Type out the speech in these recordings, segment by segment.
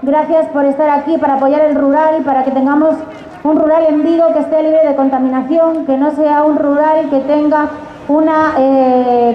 Gracias por estar aquí para apoyar el rural, para que tengamos un rural en Vigo que esté libre de contaminación, que no sea un rural que tenga una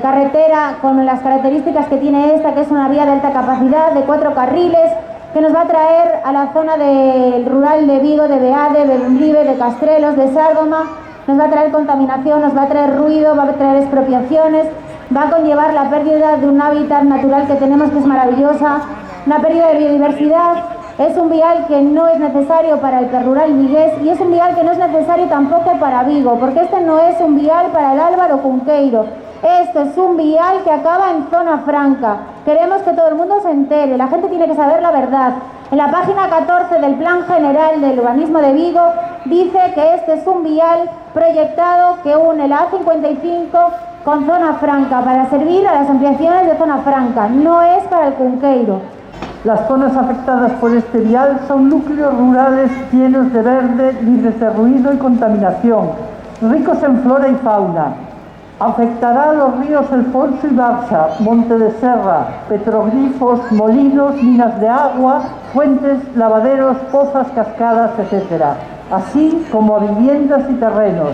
carretera con las características que tiene esta, que es una vía de alta capacidad, de 4 carriles, que nos va a traer a la zona del rural de Vigo, de Beade, de Bembrive, de Castrelos, de Sárgoma, nos va a traer contaminación, nos va a traer ruido, va a traer expropiaciones, va a conllevar la pérdida de un hábitat natural que tenemos, que es maravillosa, una pérdida de biodiversidad. Es un vial que no es necesario para el perrural vigués y es un vial que no es necesario tampoco para Vigo, porque este no es un vial para el Álvaro Cunqueiro. Esto es un vial que acaba en zona franca. Queremos que todo el mundo se entere, la gente tiene que saber la verdad. En la página 14 del Plan General del Urbanismo de Vigo dice que este es un vial proyectado que une la A55 con zona franca para servir a las ampliaciones de zona franca, no es para el Cunqueiro. Las zonas afectadas por este vial son núcleos rurales llenos de verde, libres de ruido y contaminación, ricos en flora y fauna. Afectará a los ríos Alfonso y Barça, Monte de Serra, petroglifos, molinos, minas de agua, fuentes, lavaderos, pozas, cascadas, etc., así como a viviendas y terrenos.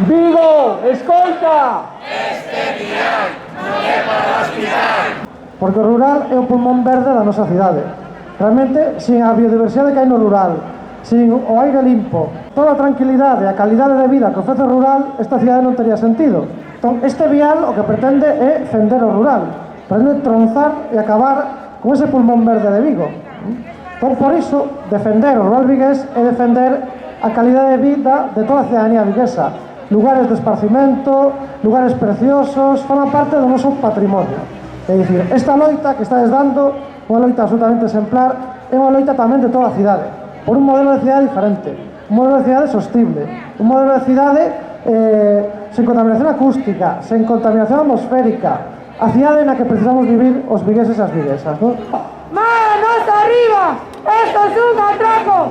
Vigo, escolta! Este vial non é para aspirar. Porque o rural é o pulmón verde da nosa cidade. Realmente, sin a biodiversidade que hai no rural, sin o aire limpo, toda a tranquilidade e a calidade de vida que ofrece o rural, esta cidade non tería sentido. Entón, este vial o que pretende é fender o rural, pretende tronzar e acabar con ese pulmón verde de Vigo. Entón, por iso, defender o rural vigués é defender a calidade de vida de toda a cidadanía viguesa. Lugares de esparcimento, lugares preciosos, forman parte do noso patrimonio. É dicir, esta loita que estades dando, unha loita absolutamente exemplar, é unha loita tamén de toda a cidade, por un modelo de cidade diferente, un modelo de cidade sostible, un modelo de cidade sen contaminación acústica, sen contaminación atmosférica, a cidade na que precisamos vivir os vigueses e as viguesas, non? ¡Manos arriba! ¡Esto es un atraco!